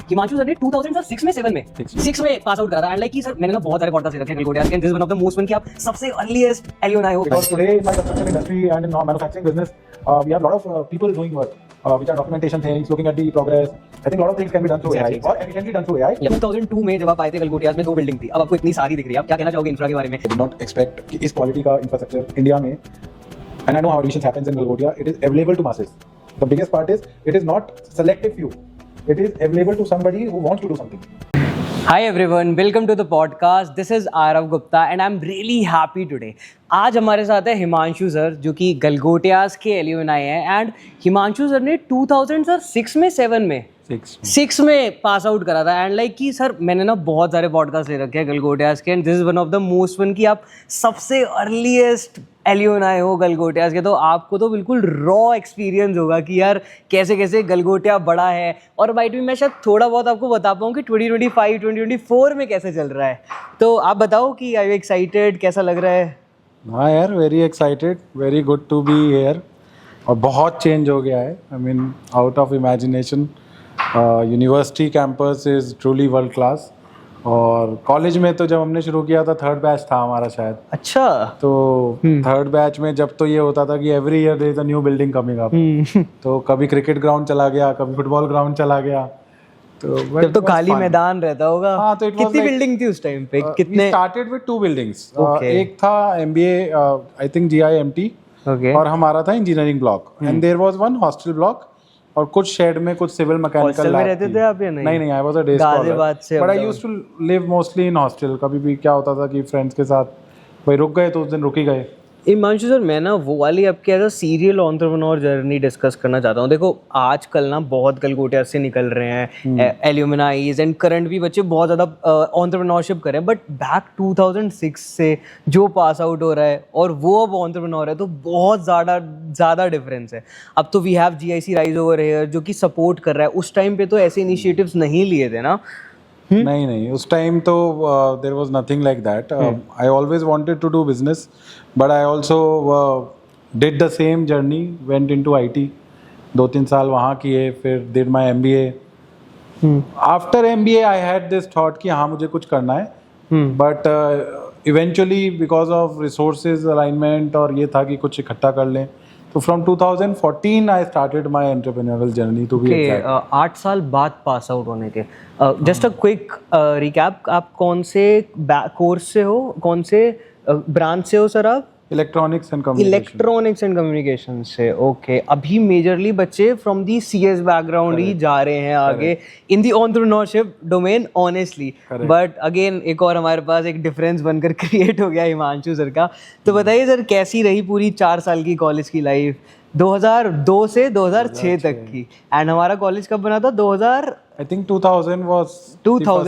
Himanshu sir ने 2006 में 7 में 6 में पास आउट करा था एंड लाइक कि सर मैंने ना बहुत सारे पॉडकास्ट रखे हैं गलगोटियास के, this is one of the most one कि आप सबसे अर्लीस्ट एलियन आए हो। Because today in my construction industry and in our manufacturing business, we have a lot of people doing work, which are documentation things, looking at the progress. I think a lot of things can be done through AI or efficiently done through AI. 2002 में जब आप आए थे गलगोटियास में 2 building थी, अब आपको इतनी सारी दिख रही है, आप क्या कहना चाहोगे इंफ्रा के बारे में? I did not expect कि इस quality का infrastructure इंडिया में, and I know how admissions happens in Galgotia, it is available to masses. The biggest part is it is not selective few. It is available to somebody who wants to do something. Hi everyone, welcome to the podcast. This is Arav Gupta and I'm really happy today. आज हमारे साथ है Himanshu sir जो कि गलगोटियास के alumni हैं and Himanshu sir ने 2006 में 7 में 6 में पास आउट करा था एंड लाइक कि सर मैंने ना बहुत सारे पॉडकास्ट ले रखे हैं गलगोटियास के and this is one of the most one कि आप सबसे अर्लीस्ट एल्यूमनाई हो गलगोटियास के, तो आपको तो बिल्कुल रॉ एक्सपीरियंस होगा कि यार कैसे कैसे गलगोटिया बड़ा है। और बाइट भी मैं शायद थोड़ा बहुत आपको बता पाऊँ कि 2025 2024 में कैसे चल रहा है, तो आप बताओ कि आर यू एक्साइटेड, कैसा लग रहा है? हाँ यार, very excited, very good to be here. और बहुत चेंज हो गया है, I mean out of imagination. University campus is truly world class. और कॉलेज में तो जब हमने शुरू किया था 3rd बैच था हमारा शायद। अच्छा। तो 3rd बैच में जब तो ये होता था कि every year there is a new building coming up. तो कभी क्रिकेट ग्राउंड चला गया, कभी फुटबॉल ग्राउंड चला गया। तो जब तो खाली मैदान रहता होगा। हाँ, तो कितनी बिल्डिंग थी उस टाइम पे? कितने? Started with 2 buildings. एक था MBA आई थिंक GIMT और हमारा था engineering block and there was one hostel block और कुछ शेड में कुछ सिविल मैकेनिकल में रहते थे आप या नहीं? नहीं, I was a day scholar but I used to live mostly in hostel. कभी भी क्या होता था कि फ्रेंड्स के साथ भाई रुक गए तो उस दिन रुक ही गए। हिमांशु सर, मैं ना वो वाली आपकी as a serial entrepreneur journey discuss करना चाहता हूँ। देखो आजकल ना बहुत गलगोटियास से निकल रहे हैं एल्यूमनाइज एंड करंट भी बच्चे बहुत ज़्यादा एंटरप्रेन्योरशिप कर रहे हैं, बट बैक 2006 से जो पास आउट हो रहा है और वो अब एंटरप्रेन्योर है तो बहुत ज़्यादा डिफरेंस है। अब तो we have GIC rise over here जो कि सपोर्ट कर रहा है, उस टाइम पे तो ऐसे इनिशिएटिव्स नहीं लिए थे ना? नहीं, उस टाइम तो there was nothing like that. I always wanted to do business but I also did the same journey, went into IT 2-3 साल वहाँ किए, फिर did my MBA। After MBA I had this thought कि हाँ मुझे कुछ करना है, but eventually because of resources alignment और ये था कि कुछ इकट्ठा कर लें, तो from 2014 I started my entrepreneurial journey to be exact. 8 साल बाद पास आउट होने के। जस्ट अ क्विक रिकैप, आप कौन से कोर्स से हो, कौन से ब्रांच से हो सर आप? इलेक्ट्रॉनिक्स एंड कम्युनिकेशन से। ओके, अभी मेजरली बच्चे फ्रॉम दी CS बैकग्राउंड ही जा रहे हैं आगे in the entrepreneurship domain honestly. But again एक और हमारे पास एक डिफरेंस बनकर क्रिएट हो गया हिमांशु सर का। तो बताइए सर, कैसी रही पूरी 4 साल की कॉलेज की लाइफ 2002 से 2006 तक की? एंड हमारा कॉलेज कब बना था? 2000 आई थिंक 2000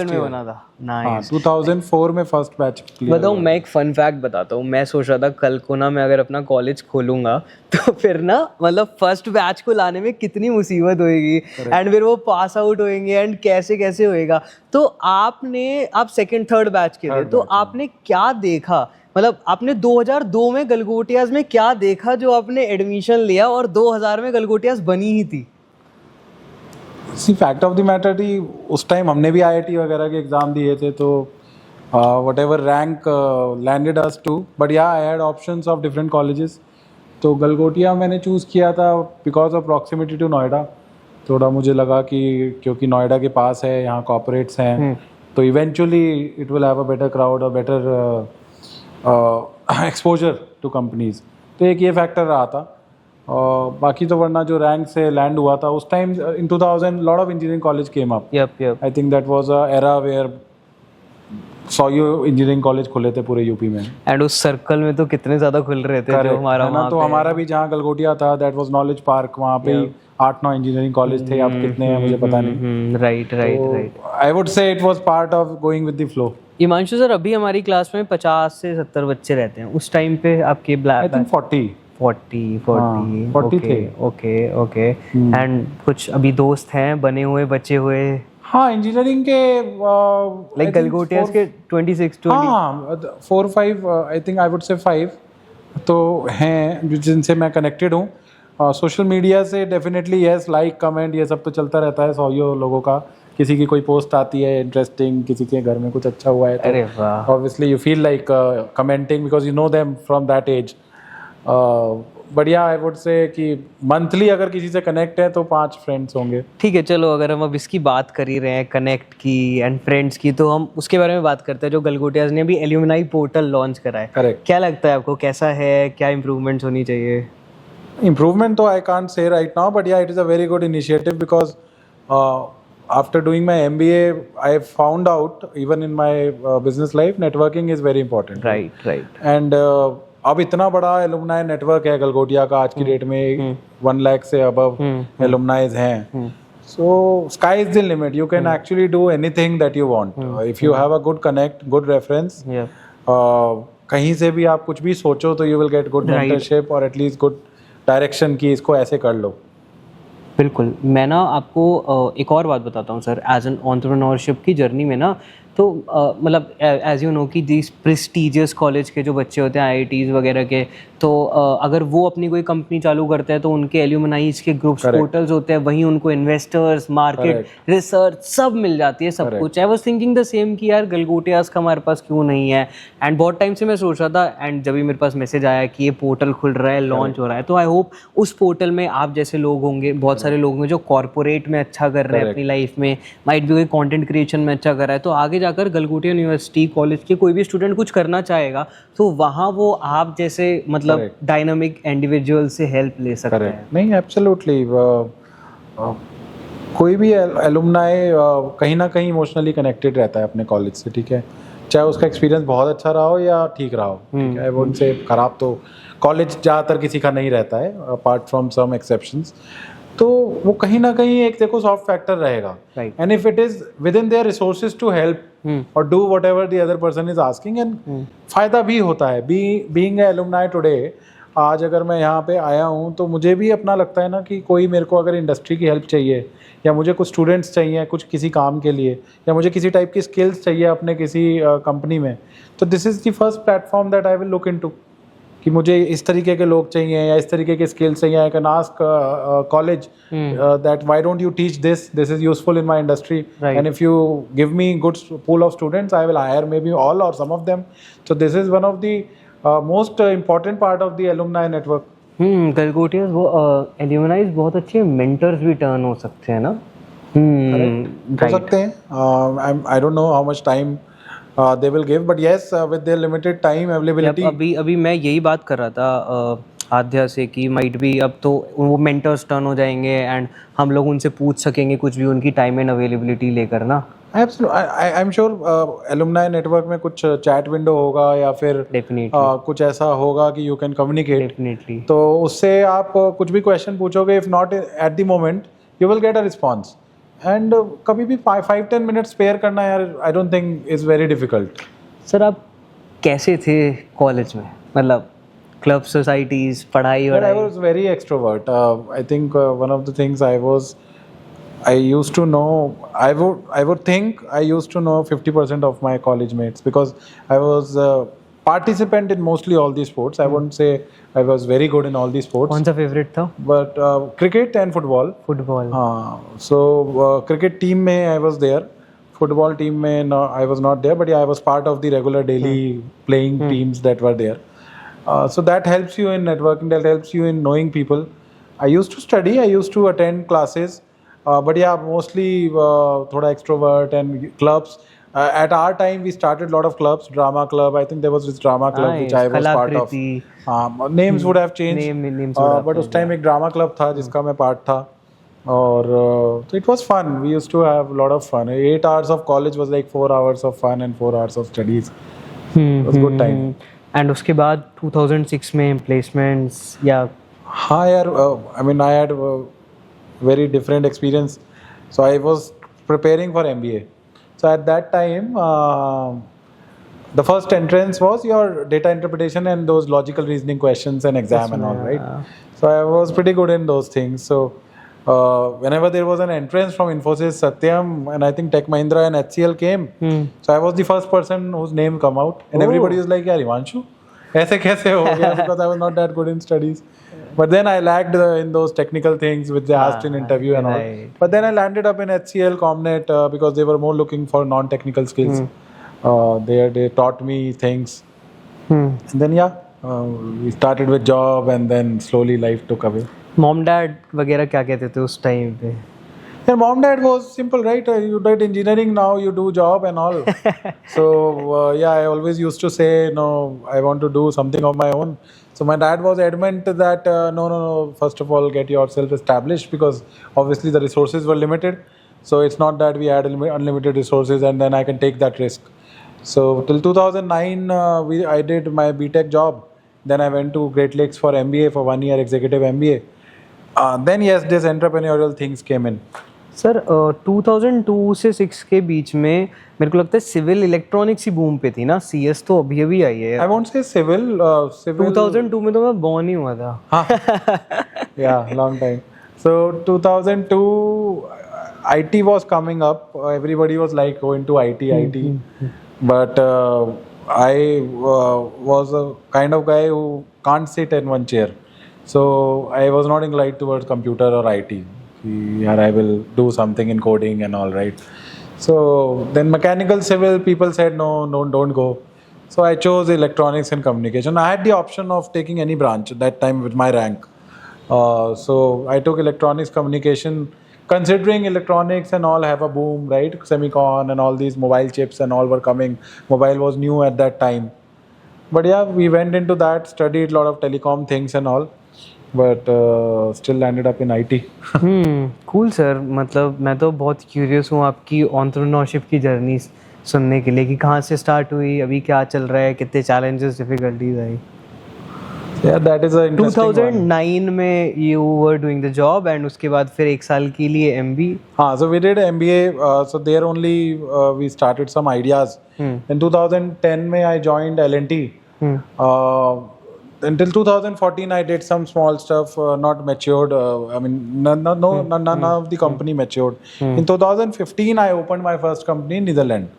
में बना था। नाइस। 2004 में फर्स्ट बैच। बताऊँ, मैं एक फन फैक्ट बताता हूँ। मैं सोच रहा था कल को ना मैं अगर अपना कॉलेज खोलूंगा तो फिर ना मतलब फर्स्ट बैच को लाने में कितनी मुसीबत होएगी एंड फिर वो पास आउट होएंगे एंड कैसे कैसे होएगा। तो आप 2nd 3rd बैच के थे, तो आपने क्या देखा? मतलब आपने 2002 में गलगोटियास में क्या देखा जो आपने एडमिशन लिया और 2000 में गलगोटियास बनी ही थी? सी फैक्ट ऑफ द मैटर थी उस टाइम हमने भी IIT वगैरह के एग्ज़ाम दिए थे, तो whatever rank landed us to, but yeah I had options of different colleges. तो गलगोटिया मैंने चूज़ किया था because of proximity to Noida. थोड़ा मुझे लगा कि क्योंकि नोएडा के पास है, यहाँ कॉर्पोरेट्स हैं, तो eventually it will have a better crowd और बेटर एक्सपोजर टू कंपनीज। तो एक ये फैक्टर रहा था। बाकी तो वरना जो रैंक से लैंड हुआ था उस time in 2000 lot of engineering college came up. I think that was a era where 100 engineering college खुले थे पूरे यूपी में। एंड उस सर्कल में तो कितने ज्यादा खुल रहे थे जो हमारा वहाँ तो हमारा भी जहाँ गलगोटिया था दैट वाज नॉलेज पार्क, वहाँ पे 8-9 इंजीनियरिंग कॉलेज थे। अब कितने हैं मुझे पता नहीं। Right. I would say it was part of going with the flow. Himanshu sir, अभी हमारी क्लास में 50 से 70 बच्चे रहते हैं, उस टाइम पे आपके आई थिंक 40 थे। ओके। एंड कुछ अभी दोस्त हैं बने हुए, बचे हुए? हाँ, इंजीनियरिंग के लाइक गलगोटियास के 26 4-5 I think I would say 5 तो हैं जिनसे मैं कनेक्टेड हूँ। सोशल मीडिया से डेफिनेटली यस, लाइक कमेंट ये सब तो चलता रहता है 100 लोगों का किसी की कोई पोस्ट आती है इंटरेस्टिंग, किसी के घर में कुछ अच्छा हुआ है अरे तो वाह, obviously you feel like commenting because you know them from that age. But yeah I would say कि मंथली अगर किसी से कनेक्ट है तो 5 फ्रेंड्स होंगे. ठीक है. चलो अगर हम अब इसकी बात कर ही रहे हैं कनेक्ट की एंड फ्रेंड्स की, तो हम उसके बारे में बात करते हैं जो गलगोटियाज ने अभी एल्यूमनाई पोर्टल लॉन्च करा है. करेक्ट. क्या लगता है आपको, कैसा है, क्या इम्प्रूवमेंट्स होनी चाहिए? Improvement though I can't say right now, but yeah, it is a very good initiative because after doing my MBA, I found out even in my business life, networking is very important. Right right. And अब इतना बड़ा alumni network है गलगोटिया का आज की date में, 1 लाख से above एलुमनाइज हैं. So sky is the limit. You can actually do anything that you want. If you have a good connect, good reference, कहीं से भी आप कुछ भी सोचो तो you will get good Right. mentorship or at least good direction की इसको ऐसे कर लो. बिल्कुल. मैं ना आपको एक और बात बताता हूँ सर. एज एन एंटरप्रेन्योरशिप की जर्नी में ना, तो मतलब एज यू नो कि दिस प्रेस्टिजियस कॉलेज के जो बच्चे होते हैं, आईआईटीज़ वगैरह के, तो अगर वो अपनी कोई कंपनी चालू करते हैं तो उनके एल्यूमनाइज के ग्रुप्स, पोर्टल्स होते हैं, वहीं उनको इन्वेस्टर्स, मार्केट रिसर्च सब मिल जाती है, सब कुछ. I was thinking the same कि यार गलगोटियाज का हमारे पास क्यों नहीं है. एंड बहुत टाइम से मैं सोच रहा था, एंड जब भी मेरे पास मैसेज आया कि ये पोर्टल खुल रहा है, लॉन्च हो रहा है, तो आई होप उस पोर्टल में आप जैसे लोग होंगे, बहुत सारे लोग होंगे जो कॉर्पोरेट में अच्छा कर रहे हैं अपनी लाइफ में, माइट भी कोई कंटेंट क्रिएशन में अच्छा कर रहा है, तो आगे जाकर गलगोटिया यूनिवर्सिटी कॉलेज के कोई भी स्टूडेंट कुछ करना चाहेगा तो वहाँ वो आप जैसे मतलब डायनामिक इंडिविजुअल से हेल्प ले सकते हैं. नहीं, एब्सोल्युटली. कोई भी एलुमनाई कहीं ना कहीं इमोशनली कनेक्टेड रहता है अपने कॉलेज से. ठीक है, चाहे उसका एक्सपीरियंस बहुत अच्छा रहा हो या ठीक रहा हो. ठीक है, वो उनसे खराब तो कॉलेज ज़्यादातर किसी का नहीं रहता है, अपार्ट फ्रॉम सम एक्सेप्शंस. तो वो कहीं ना कहीं एक देखो सॉफ्ट फैक्टर रहेगा. And if it is within their resources to help और do whatever the other person is asking, and फायदा भी होता है. बीइंग एलुमनाई टुडे, आज अगर मैं यहाँ पे आया हूँ तो मुझे भी अपना लगता है ना कि कोई मेरे को अगर इंडस्ट्री की हेल्प चाहिए, या मुझे कुछ स्टूडेंट्स चाहिए कुछ किसी काम के लिए, या मुझे किसी टाइप की स्किल्स चाहिए अपने किसी कंपनी में, तो this is the first platform that I will look into कि मुझे इस तरीके के लोग चाहिए या इस तरीके के स्किल्स चाहिए. I can ask college that why don't you teach this is useful in my industry, and if you give me good pool of students I will hire maybe all और some of them. So this is one of the most important part of the alumni network. Galgotias वो alumnis बहुत अच्छे mentors भी turn हो सकते हैं ना. हो सकते हैं. I don't know how much time they will give, but yes, with their limited time availability. अभी मैं यही बात कर रहा था आध्या से कि माइट भी अब तो वो मेंटर्स टर्न हो जाएंगे एंड हम लोग उनसे पूछ सकेंगे कुछ भी उनकी टाइम एंड अवेलेबिलिटी लेकर ना. I am sure alumni network में कुछ चैट विंडो होगा या फिर कुछ ऐसा होगा कि यू कैन कम्युनिकेट. डेफिनेटली. तो उससे आप कुछ भी क्वेश्चन पूछोगे, if not at the moment you will get a response. And कभी भी 5-10 मिनट स्पेयर करना यार, I don't think is very difficult. Sir आप कैसे थे कॉलेज में, मतलब क्लब सोसाइटीज, पढ़ाई? और I was very extrovert. I think one of the things I used to know, I would think I used to know 50% of my college mates because I was participant in mostly all these sports. I wouldn't say I was very good in all these sports. कौन सा favourite था? But cricket and football. Football. So cricket team में I was there. Football team में I was not there, but yeah, I was part of the regular daily playing teams that were there. So that helps you in networking. That helps you in knowing people. I used to study. I used to attend classes. But yeah, mostly thoda extrovert and clubs. At our time, we started a lot of clubs. Drama club. I think there was this drama club which I was part of. Names would have changed. Names but उस time एक drama club था जिसका मैं part था. और so it was fun. We used to have a lot of fun. 8 hours of college was like 4 hours of fun and 4 hours of studies. It was good time. And उसके बाद 2006 में placements या? हाँ यार, I mean I had very different experience. So I was preparing for MBA. So at that time, the first entrance was your data interpretation and those logical reasoning questions and exam and all, right? So I was pretty good in those things. So whenever there was an entrance from Infosys, Satyam, and I think Tech Mahindra and HCL came. So I was the first person whose name come out, and everybody was like, "Yeah, Himanshu." ऐसे कैसे हो गया, because I was not that good in studies. But then I lacked in those technical things which they asked in interview and all. right. But then I landed up in HCL, Comnet, because they were more looking for non-technical skills. They taught me things. And then we started with job, and then slowly life took away. Mom dad वगैरह क्या कहते थे उस time पे? Yeah, mom dad was simple, right? You did engineering, now you do job and all. So I always used to say, no, I want to do something of my own. So my dad was adamant that no. First of all, get yourself established, because obviously the resources were limited. So it's not that we had unlimited resources and then I can take that risk. So till 2009, I did my BTech job. Then I went to Great Lakes for MBA, for 1 year executive MBA. Then yes, this entrepreneurial things came in. Sir 2002 से 6 के बीच में मेरे को लगता है civil electronics ही boom पे थी ना. CS तो अभी अभी आई है. I won't say civil. 2002 में तो मैं born ही हुआ था. Yeah, long time. So 2002, IT was coming up. Everybody was like going to IT. But I was a kind of guy who can't sit in one chair. So I was not inclined towards computer or IT. I will do something in coding and all, right? So then mechanical civil, people said no, don't go. So I chose electronics and communication. I had the option of taking any branch at that time with my rank. So I took electronics communication, considering electronics and all have a boom, right? Semicon and all these mobile chips and all were coming. Mobile was new at that time. But yeah, we went into that, studied a lot of telecom things and all. But still landed up in IT. Cool sir. मतलब मैं तो बहुत curious हूँ आपकी entrepreneurship की journey सुनने के लिए कि कहाँ से स्टार्ट हुई, अभी क्या चल रहा है, कितने challenges difficulties I. Yeah, that is an interesting 2009 में you were doing the job and उसके बाद फिर 1 साल के लिए MBA. So we did MBA. So there only we started some ideas. In 2010 में I joined L&T. Until 2014, I did some small stuff, not matured. I mean, none of the company matured. In 2015, I opened my first company in Netherlands.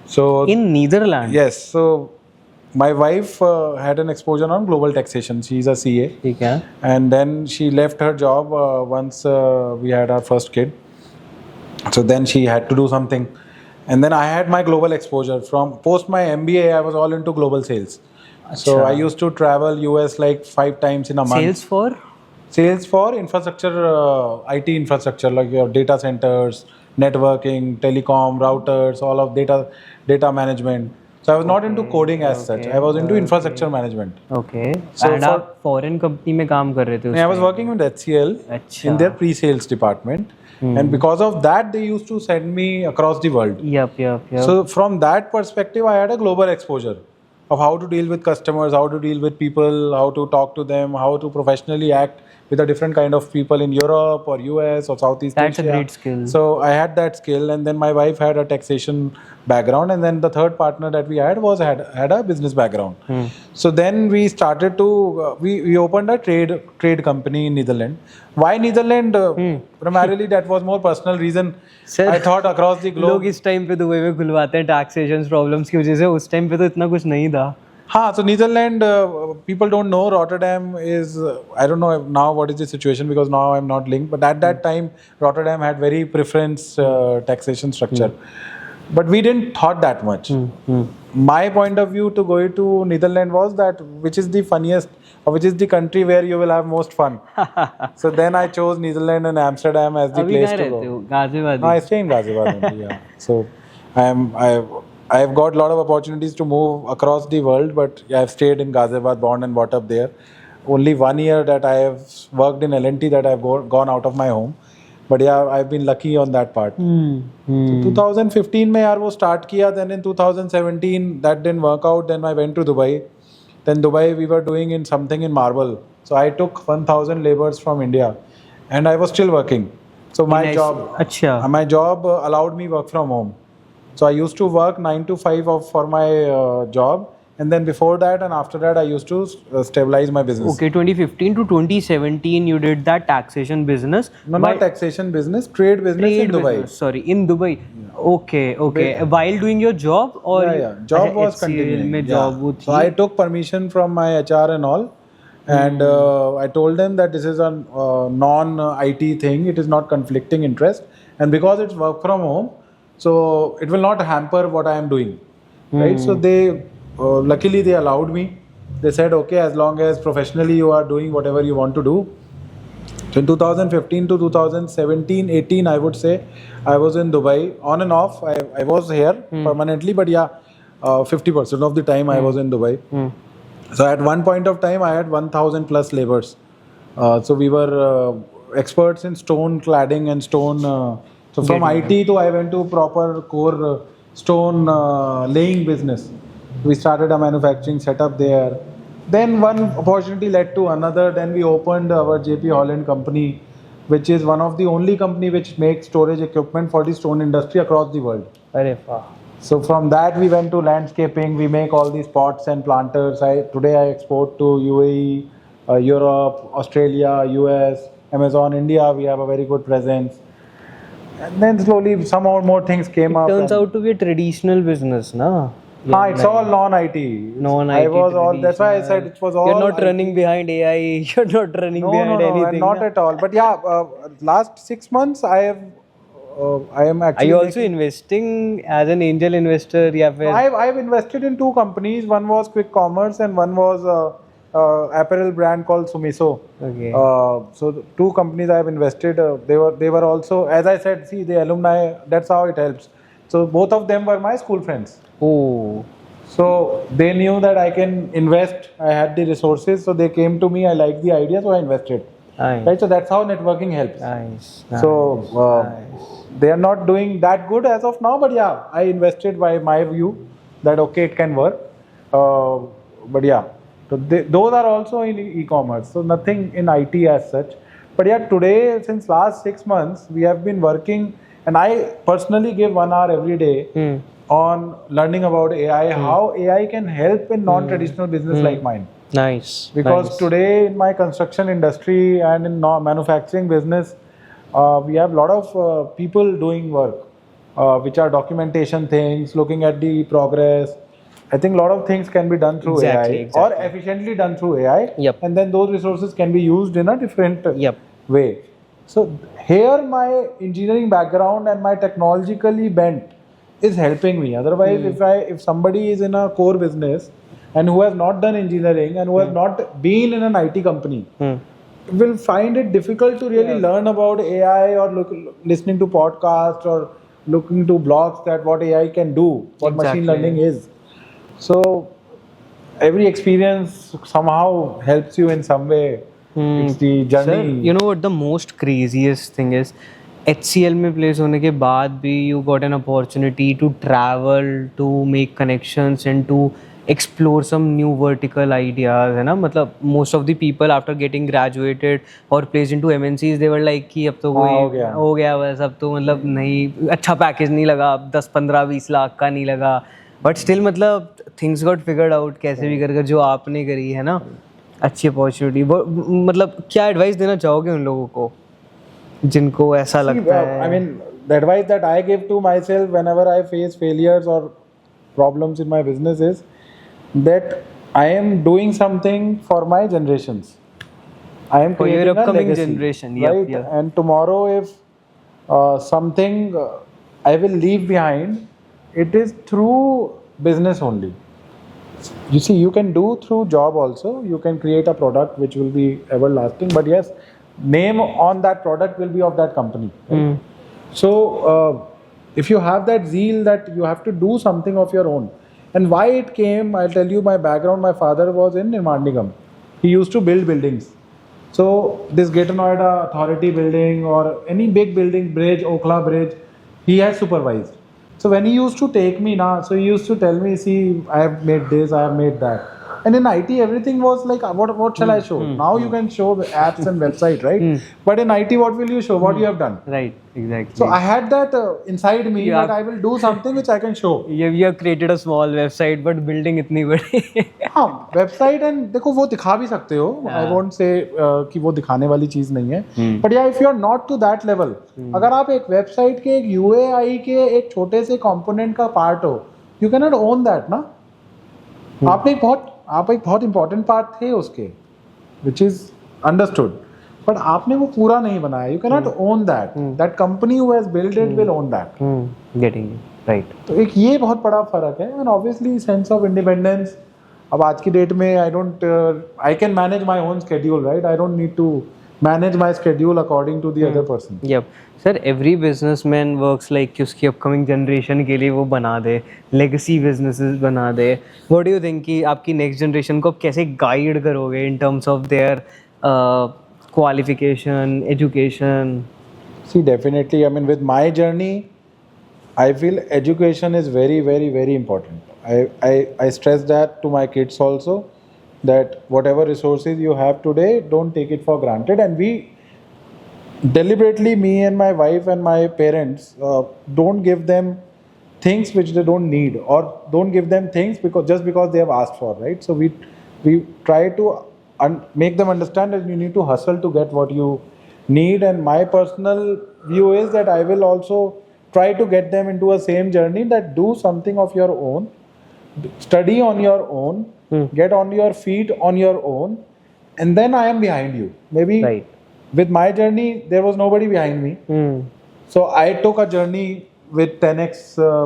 So In Netherlands? Yes. So my wife had an exposure on global taxation. She's a CA. ठीक है. And then she left her job once we had our first kid. So then she had to do something. And then I had my global exposure. From post my MBA, I was all into global sales. So I used to travel US like 5 times in a month. Sales for infrastructure, IT infrastructure, like your data centers, networking, telecom, routers, all of data management. So I was not into coding as such. I was into infrastructure management. Okay. So and आप foreign company में काम कर रहे थे? I was working with HCL in their pre-sales department. And because of that, they used to send me across the world. Yep. So from that perspective, I had a global exposure of how to deal with customers, how to deal with people, how to talk to them, how to professionally act with a different kind of people in Europe or US or Southeast Asia. That's a great skill. So I had that skill, and then my wife had a taxation background, and then the third partner that we had had a business background. So then we started to we opened a trade company in Netherlands. Why Netherlands? Primarily that was more personal reason. Sir, I thought across the globe. लोग इस time पे Dubai में खुलवाते हैं taxation problems की वजह से. उस टाइम पे तो इतना कुछ नहीं था. So Netherlands, people don't know Rotterdam is, I don't know now what is the situation because now I'm not linked, but at that time Rotterdam had very preference taxation structure. But we didn't thought that much. My point of view to go to Netherlands was that which is the funniest or which is the country where you will have most fun. So then I chose Netherlands and Amsterdam as the place to go. Ghaziabad. I stay in Ghaziabad only, yeah. So I've got a lot of opportunities to move across the world, but I've stayed in Ghaziabad, born and brought up there. Only 1 year that I have worked in L&T that I've gone out of my home. But yeah, I've been lucky on that part. So 2015 में यार वो start किया, then in 2017 that didn't work out. Then I went to Dubai. Then Dubai we were doing in something in Marble. So I took 1,000 laborers from India, and I was still working. So my job allowed me work from home. So I used to work 9 to 5 for my job, and then before that and after that I used to stabilize my business. Okay, 2015 to 2017, you did that taxation business. No, While- not taxation business, trade business trade in Dubai. business, sorry, in Dubai. Okay. While doing your job or Yeah. Job अच्छा, was HCL continuing. में Yeah. job वो So थी. I took permission from my HR and all, and I told them that this is a non-IT thing. It is not conflicting interest, and because it's work from home, so it will not hamper what I am doing, right? So they luckily they allowed me. They said, okay, as long as professionally you are doing whatever you want to do. So in 2015 to 2017, 18, I would say, I was in Dubai on and off. I was here permanently, but yeah, 50% of the time I was in Dubai. So at one point of time, I had 1,000 plus laborers. So we were experts in stone cladding and stone. So from IT to I went to proper core stone laying business. We started a manufacturing setup there. Then one opportunity led to another. Then we opened our JP Holland company, which is one of the only company which makes storage equipment for the stone industry across the world. अरे वाह. So from that we went to landscaping. We make all these pots and planters. Today I export to UAE, Europe, Australia, US, Amazon, India. We have a very good presence. And then slowly some more things came up. Turns and- out to be a traditional business, na? it's all non-IT. Non-IT. I was all. That's why I said it was all. You're not IT. running behind AI. You're not running No, behind and anything. not na? at all. But yeah, last 6 months I am Are actually. you also investing as an angel investor? Yeah, फिर I've invested in 2 companies. One was Quick Commerce and one was apparel brand called Sumiso. Okay. So the 2 companies I have invested. They were also, as I said, see the alumni. That's how it helps. So both of them were my school friends. Oh. So they knew that I can invest. I had the resources, so they came to me. I liked the idea, so I invested. Nice. Right. So that's how networking helps. Nice. So nice. they are not doing that good as of now, but yeah, I invested by my view that okay, it can work. But yeah, so those are also in e-commerce. So nothing in IT as such. But yeah, today since last 6 months we have been working, and I personally give 1 hour every day on learning about AI, how AI can help in non-traditional business like mine. Nice. Because nice. today in my construction industry and in manufacturing business, we have a lot of people doing work, which are documentation things, looking at the progress. I think a lot of things can be done through Exactly, AI exactly. or efficiently done through AI. Yep. And then those resources can be used in a different Yep. way. So here my engineering background and my technologically bent is helping me. Otherwise, if somebody is in a core business and who has not done engineering and who has not been in an IT company, will find it difficult to really learn about AI or listening to podcasts or looking to blogs that what AI can do, what machine Exactly. learning is. So every experience somehow helps you in some way. It's the journey. Sir, you know what the most craziest thing is? HCL में place होने के बाद भी you got an opportunity to travel, to make connections and to explore some new vertical ideas, है ना? मतलब most of the people after getting graduated or placed into MNCs, they were like कि अब तो कोई हो गया बस, अब तो मतलब नहीं अच्छा पैकेज नहीं लगा, 10-15-20 लाख का नहीं लगा, बट स्टिल मतलब थिंग्स गॉट फिगर्ड आउट कैसे भी कर जो आपने करी है ना, अच्छी अपॉर्चुनिटी. मतलब क्या एडवाइस देना चाहोगे उन लोगों को जिनको ऐसा लगता है? I mean, the advice that I give to myself whenever I face failures or problems in my business is that I am doing something for my generations. I am For your creating a upcoming legacy, generation, yep, right? yeah. And tomorrow, if something I will leave behind, it is through business only. You see, you can do through job also. You can create a product which will be everlasting. But yes, name on that product will be of that company. Right? So if you have that zeal that you have to do something of your own, and why it came, I'll tell you my background. My father was in Nirman Nigam. He used to build buildings. So this Greater Noida Authority building or any big building, bridge, Okhla Bridge, he has supervised. So when he used to take me now, so he used to tell me, see, I have made this, I have made that. And in IT, everything was like, what shall I show? Now you can show the apps and website, right? But in IT, what will you show? What you have done? Right, exactly. So I had that inside me You that have- I will do something which I can show. you have created a small website, but building इतनी बड़ी. हाँ, website and देखो वो दिखा भी सकते हो. I won't say कि वो दिखाने वाली चीज नहीं है. But yeah if you are not to that level, अगर आप एक वेबसाइट के एक यूएआई के एक छोटे से कंपोनेंट का पार्ट हो, you can not own that ना. आप एक बहुत इंपॉर्टेंट पार्ट थे उसके, विच इज अंडरस्टूड, बट आपने वो पूरा नहीं बनाया. You can not own that. That company who has build it will own that. Getting it. Right. तो एक ये बहुत बड़ा फर्क है. And obviously sense of independence. अब आज की डेट में I can manage my own schedule, right. I don't need to manage my schedule according to the other person. Yep. Sir every businessman works like कि उसकी upcoming generation के लिए वो बना दे, लेगेसी बिजनेसेस बना दे. व्हाट डू यू थिंक कि आपकी next generation को आप कैसे गाइड करोगे in terms of their qualification, education? See, definitely, I mean, with my journey, I feel education is very, very, very important. I stress that to my kids also, that whatever resources you have today, don't take it for granted. And we deliberately, me and my wife and my parents, don't give them things which they don't need, or don't give them things just because they have asked for, right? So we try to make them understand that you need to hustle to get what you need. And my personal view is that I will also try to get them into a same journey, that do something of your own, study on your own, get on your feet on your own, and then I am behind you. Maybe Right. with my journey there was nobody behind me, so I took a journey with 10x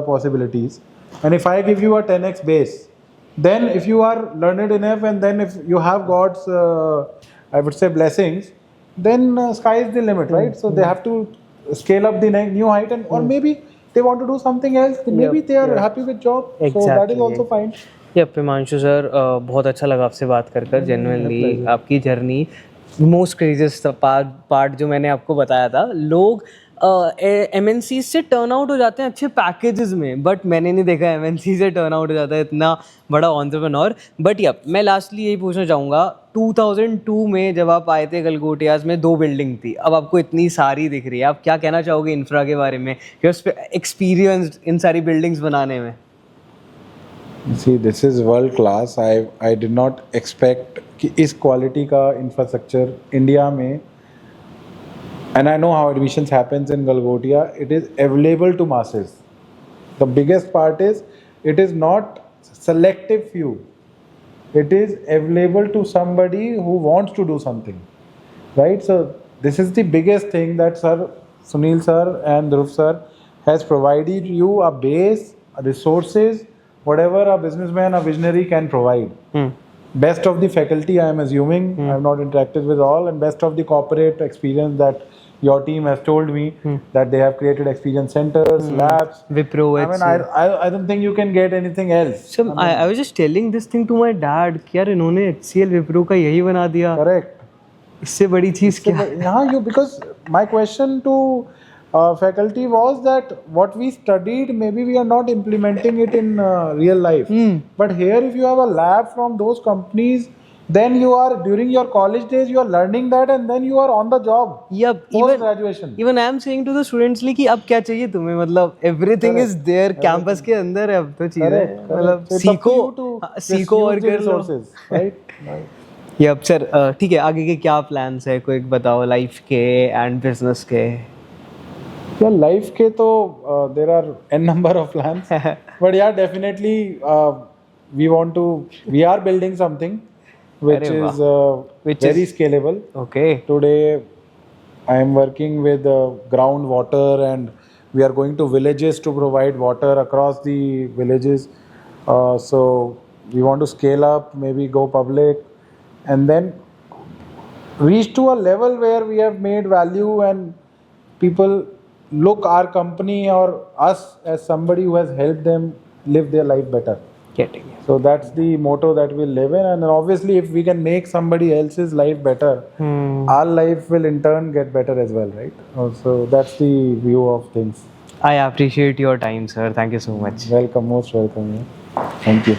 possibilities. And if I give you a 10x base, then if you are learned enough, and then if you have God's I would say blessings, then sky is the limit, right? So they have to scale up the new height, and or maybe they want to do something else. Maybe they are happy with job, so that is Exactly. also fine. Yep Himanshu sir, बहुत अच्छा लगा आपसे बात कर genuinely. आपकी journey most craziest part जो मैंने आपको बताया था, लोग MNC से टर्न आउट हो जाते हैं अच्छे पैकेजेस में, बट मैंने नहीं देखा MNC से टर्न आउट हो जाता है इतना बड़ा एंटरप्रेन्योर. बट यप मैं लास्टली यही पूछना चाहूँगा, 2002 में जब आप आए थे गलगोटियाज में 2 बिल्डिंग थी, अब आपको इतनी सारी दिख रही है. आप क्या कहना चाहोगे इंफ्रा के बारे में, योर एक्सपीरियंस इन सारी बिल्डिंग्स बनाने में? See, this is world class. I did not expect कि इस क्वालिटी का इंफ्रास्ट्रक्चर इंडिया में. And I know how admissions happens in Galgotia. It is available to masses. The biggest part is it is not selective few. It is available to somebody who wants to do something, right? So this is the biggest thing that Sunil sir and Dhruv sir has provided you a base, resources, whatever a businessman, a visionary can provide. Best of the faculty, I am assuming. I have not interacted with all, and best of the corporate experience that your team has told me that they have created experience centers, labs. Wipro, I mean, I don't think you can get anything else. So I was just telling this thing to my dad कि यार इन्होंने HCL Wipro का यही बना दिया. Correct. इससे बड़ी चीज क्या? Yeah, because my question to faculty was that what we studied, maybe we are not implementing it in real life. But here, if you have a lab from those companies, then you are, during your college days, you are learning that, and then you are on the job. Yep. Post graduation. Even I am saying to the students like कि अब क्या चाहिए तुम्हें, मतलब everything is there, campus के अंदर है अब तो चीजें, मतलब सीखो और कर लो. Right? यप सर, ठीक है, आगे के क्या प्लान्स है कोई बताओ, लाइफ के एंड बिजनेस के? Yeah, life के तो there are n number of plans, but yeah, definitely we are building something which is very scalable. Okay. Today I am working with groundwater, and we are going to villages to provide water across the villages. So we want to scale up, maybe go public, and then reach to a level where we have made value and people look our company or us as somebody who has helped them live their life better. Getting it. So that's the motto that we'll live in, and obviously if we can make somebody else's life better, our life will in turn get better as well, right? So that's the view of things. I appreciate your time, sir. Thank you so much. Welcome, most welcome. Yeah. Thank you.